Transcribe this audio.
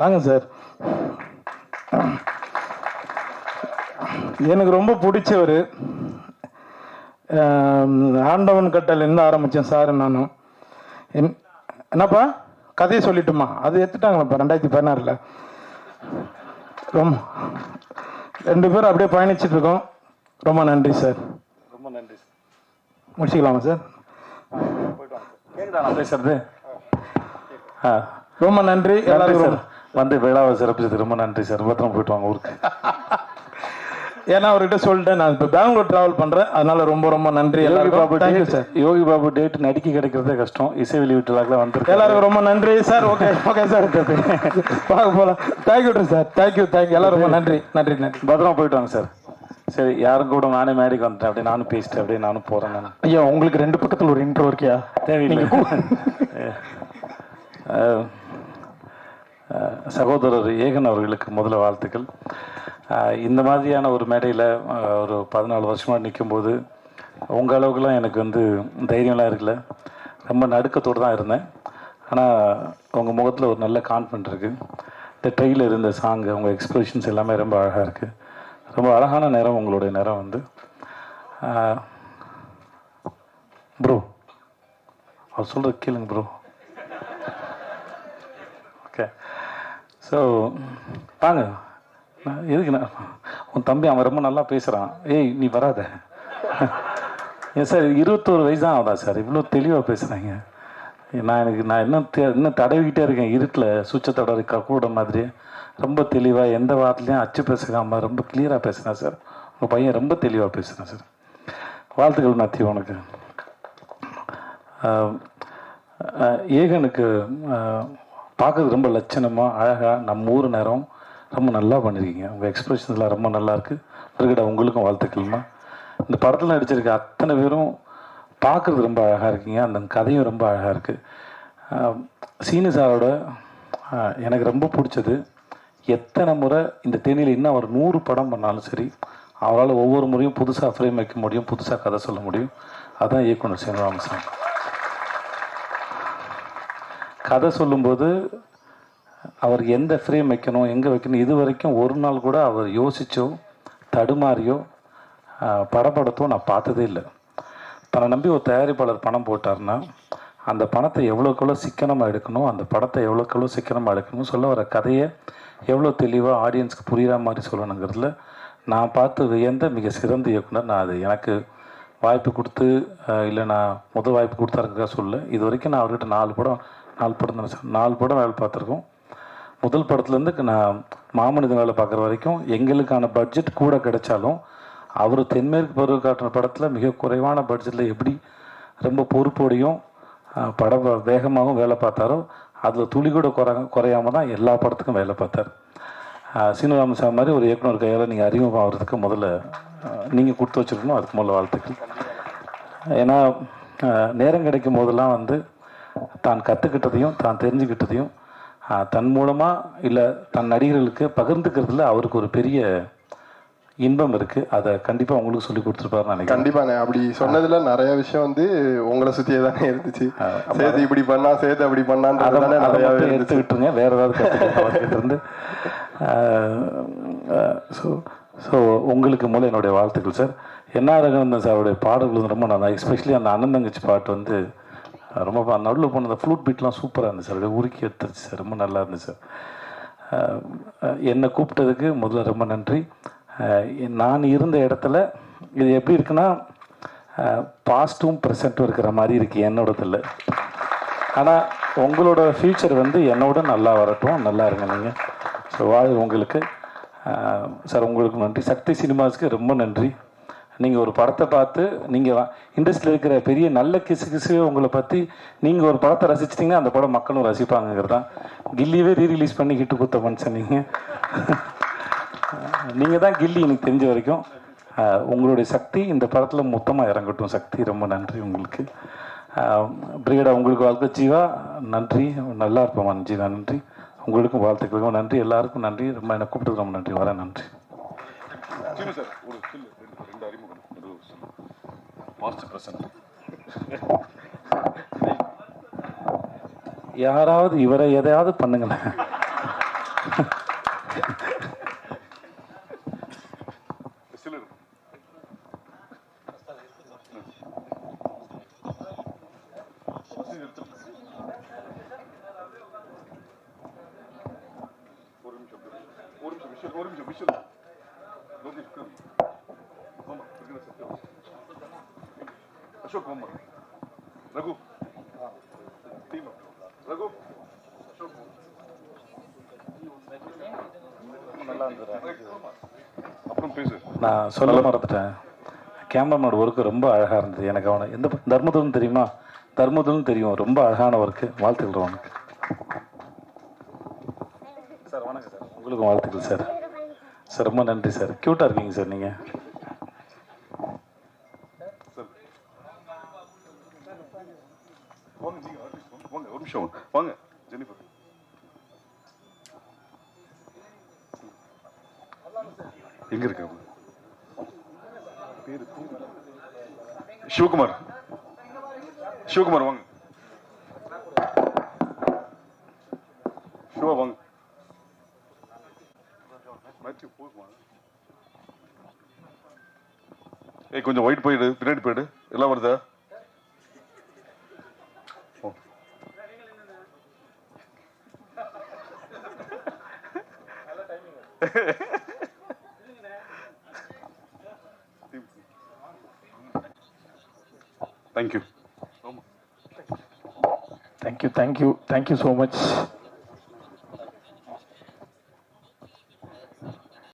வாங்க சார். எனக்கு ரொம்ப பிடிச்சவர். ஆண்டவன் கட்டளைருந்து ஆரம்பித்தேன் சார். நானும் என்னப்பா கதையை சொல்லட்டுமா? அது எடுத்துட்டாங்களப்பா 2016. ரொம்ப 2 பேரும் அப்படியே பயணிச்சுட்டு இருக்கோம். ரொம்ப நன்றி சார். ரொம்ப நன்றி சார். முடிச்சுக்கலாமா சார்? போயிட்டு வாங்க சார். கேட்குதா நான் பேசுறது? ரொம்ப நன்றி எல்லாருக்கும் சார். வந்து விழாவை சிறப்பிச்சது ரொம்ப நன்றி சார். பத்திரம் போயிட்டு வாங்க ஊருக்கு. ஏன்னா அவர்கிட்ட சொல்லிட்டேன், நான் இப்போ பெங்களூர் டிராவல் பண்ணுறேன், அதனால ரொம்ப ரொம்ப நன்றி எல்லாருக்கும். Thank you sir. Yogi Babu date நடிக்க கிடைக்கிறதே கஷ்டம். இசை வெளியீட்டுலாக வந்துருக்கு. எல்லாருக்கும் ரொம்ப நன்றி சார். ஓகே ஓகே சார், பார்க்க போகலாம். Thank you sir. தேங்க்யூ எல்லாரும் ரொம்ப நன்றி நன்றி நன்றி. பத்திரமா போயிட்டு வாங்க சார். சரி, யாரும் கூட நானே மேடைக்கு வந்துட்டேன். அப்படியே நானும் பேசிட்டேன், அப்படியே நானும் போகிறேன். நான் ஐயா உங்களுக்கு 2 பக்கத்தில் ஒரு இன்ட்ரோ இருக்கியா? தேவையில்லை. சகோதரர் ஏகன் அவர்களுக்கு முதல்ல வாழ்த்துக்கள். இந்த மாதிரியான ஒரு மேடையில் ஒரு 14 வருஷமாக நிற்கும்போது உங்கள் அளவுக்குலாம் எனக்கு வந்து தைரியம்லாம் இருக்குல்ல. ரொம்ப நடுக்கத்தோடு தான் இருந்தேன். ஆனால் உங்கள் முகத்தில் ஒரு நல்ல கான்ஃபிடென்ட் இருக்குது. இந்த ட்ரெயிலர் இருந்த சாங்கு, உங்கள் எக்ஸ்பிரஷன்ஸ் எல்லாமே ரொம்ப அழகாக இருக்குது. ரொம்ப அழகான நேரம் உங்களுடைய நேரம் வந்து. ப்ரோ அவர் சொல்கிறது கேளுங்க ப்ரோ. ஓகே, ஸோ வாங்க. எதுக்குண்ணா உன் தம்பி அவன் ரொம்ப நல்லா பேசுகிறான். ஏய் நீ வராத. ஏன் சார் 21 வயசு தான் ஆகுதா சார்? இவ்வளோ தெளிவாக பேசுகிறாங்க. நான் இன்னும் தடவிக்கிட்டே இருக்கேன். இருட்டில் சுவிட்சை தடவை கூட மாதிரி ரொம்ப தெளிவாக எந்த வார்த்தையும் அச்சு பேசுகாமல் ரொம்ப கிளியராக பேசுகிறேன் சார். உங்கள் பையன் ரொம்ப தெளிவாக பேசுகிறேன் சார். வாழ்த்துக்கள் மேத்யூ உனக்கு. ஏகனுக்கு பார்க்குறது ரொம்ப லட்சணமாக அழகாக நம்ம ஊர் நேரம் ரொம்ப நல்லா பண்ணியிருக்கீங்க. உங்கள் எக்ஸ்பிரஷன்ஸ்லாம் ரொம்ப நல்லாயிருக்கு. பிறகுடா உங்களுக்கும் வாழ்த்துக்கள்மா. இந்த படத்தில் நடிச்சிருக்க அத்தனை பேரும் பார்க்குறது ரொம்ப அழகாக இருக்கீங்க. அந்த கதையும் ரொம்ப அழகாக இருக்குது. சீனு சாரோட எனக்கு ரொம்ப பிடிச்சது, எத்தனை முறை இந்த தேனியில் இன்னும் அவர் 100 படம் பண்ணாலும் சரி, அவரால் ஒவ்வொரு முறையும் புதுசாக ஃப்ரேம் வைக்க முடியும், புதுசாக கதை சொல்ல முடியும். அதுதான் இயக்குனர் சீனிவாசன். கதை சொல்லும்போது அவர் எந்த ஃப்ரேம் வைக்கணும், எங்கே வைக்கணும், இது வரைக்கும் ஒரு நாள் கூட அவர் யோசிச்சோ தடுமாறியோ படப்படத்தோ நான் பார்த்ததே இல்லை. தன்னை நம்பி ஒரு தயாரிப்பாளர் பணம் போட்டார்னா அந்த பணத்தை எவ்வளோக்கெவ்வளோ சிக்கனமாக எடுக்கணும், அந்த படத்தை எவ்வளோக்கெவ்வளோ சிக்கனமாக எடுக்கணும், சொல்ல வர கதையை எவ்வளோ தெளிவாக ஆடியன்ஸ்க்கு புரிகிற மாதிரி சொல்லணுங்கிறதுல நான் பார்த்து வியந்த மிக சிறந்த இயக்குனர். நான் அது எனக்கு வாய்ப்பு கொடுத்து இல்லை நான் முதல் வாய்ப்பு கொடுத்தாருக்கா சொல்ல. இது வரைக்கும் நான் அவர்கிட்ட 4 படம் தானே சார், 4 படம் வேலை பார்த்துருக்கோம். முதல் படத்துலேருந்து நான் மாமனிதன் வேலை பார்க்குற வரைக்கும் எங்களுக்கான பட்ஜெட் கூட கிடைச்சாலும் அவர் தென்மேற்கு பருவ காட்டுற படத்தில் மிக குறைவான பட்ஜெட்டில் எப்படி ரொம்ப பொறுப்போடையும் படம் வேகமாகவும் வேலை பார்த்தாரோ அதில் துளி கூட குறையாமல் தான் எல்லா படத்துக்கும் வேலை பார்த்தார். சீனிவாசன் சார் மாதிரி ஒரு இயக்குனர் கையால் நீங்கள் அறிமுகம் ஆகிறதுக்கு முதல்ல நீங்கள் கொடுத்து வச்சுருக்கணும். அதுக்கு முதல்ல வாழ்த்துக்கள். ஏன்னா நேரம் கிடைக்கும் போதெல்லாம் வந்து தான் கற்றுக்கிட்டதையும் தான் தெரிஞ்சுக்கிட்டதையும் தன் மூலமாக இல்லை தன் நடிகர்களுக்கு பகிர்ந்துக்கிறதுல அவருக்கு ஒரு பெரிய இன்பம் இருக்குது. அதை கண்டிப்பாக உங்களுக்கு சொல்லி கொடுத்துருப்பாரு நினைக்கிறேன். கண்டிப்பாண்ணே. அப்படி சொன்னதில் நிறைய விஷயம் வந்து உங்களை சுற்றியே தானே இருந்துச்சு. சேர்த்து இப்படி பண்ணா, சேர்த்து அப்படி பண்ணான்னு நிறையா எடுத்துக்கிட்டுருங்க. வேற ஏதாவது கற்றுக்கிட்டு இருந்து. ஸோ உங்களுக்கு மூலம் என்னுடைய வாழ்த்துக்கள் சார். என்ன ரகவந்தன் சாருடைய பாடல்கள் வந்து ரொம்ப நல்லா, எஸ்பெஷலி அந்த அண்ணன் தங்கச்சி பாட்டு வந்து ரொம்ப நடுவில் போன அந்த ஃப்ளூட் பீட்லாம் சூப்பராக இருந்துச்சு சார். அப்படியே உருக்கி எடுத்துருச்சு சார். ரொம்ப நல்லா இருந்துச்சு சார். என்னை கூப்பிட்டதுக்கு முதல்ல ரொம்ப நன்றி. நான் இருந்த இடத்துல இது எப்படி இருக்குன்னா பாஸ்ட்டும் ப்ரெசண்ட்டும் இருக்கிற மாதிரி இருக்குது என்னோடதில். ஆனால் உங்களோட ஃப்யூச்சர் வந்து என்னோட நல்லா வரட்டும், நல்லா இருங்க நீங்கள். ஸோ உங்களுக்கு சார் உங்களுக்கு நன்றி. சக்தி சினிமாஸுக்கு ரொம்ப நன்றி. நீங்கள் ஒரு படத்தை பார்த்து நீங்கள் இண்டஸ்ட்ரியில் இருக்கிற பெரிய நல்ல கிசு உங்களை பற்றி நீங்கள் ஒரு படத்தை ரசிச்சிட்டிங்கன்னா அந்த படம் மக்களும் ரசிப்பாங்கிறது தான். கில்லியவே ரீரிலீஸ் பண்ணி ஹிட்டு கொடுத்த மனுஷன் நீங்கள் தான் கில்லி எனக்கு தெரிஞ்ச வரைக்கும். உங்களுடைய சக்தி இந்த படத்தில் மொத்தமாக இறங்கட்டும். சக்தி ரொம்ப நன்றி உங்களுக்கு. பிரிகேடா உங்களுக்கு வாழ்க்கை. ஜீவா நன்றி, நல்லா இருப்போம் ஜீவா நன்றி. உங்களுக்கும் வாழ்த்துக்களுக்கும் நன்றி. எல்லாருக்கும் நன்றி. ரொம்ப என்னை கூப்பிட்டு ரொம்ப நன்றி. வரேன். நன்றி. யாராவது இவரை எதையாவது பண்ணுங்களேன். அசோக் ரகு ரகு அப்புறம் பேசு. நான் சொல்ல மறந்துட்டேன். கேமராமேன் ஒர்க்கு ரொம்ப அழகாக இருந்தது. எனக்கு அவனை எந்த தர்மதுரன் தெரியுமா? தர்மதுரன் தெரியும். ரொம்ப அழகான ஒர்க்கு. வாழ்த்துக்கள் உனக்கு சார். வணக்கம் சார். உங்களுக்கும் வாழ்த்துக்கள் சார். சார் ரொம்ப நன்றி சார். க்யூட்டாக இருக்கீங்க சார் நீங்கள். வாங்க ஒரு நிமிஷம் வாங்க ஜெனிஃபர். எங்க இருக்க பேரு? சிவகுமார். சிவகுமார் வாங்க. சிவா வாங்க. மேத்யூ போதுமா? ஏய் கொஞ்சம் ஒயிட் போயிடு, பின்னாடி போயிடு. எல்லாம் வருதா? Thank you. Thank you so much.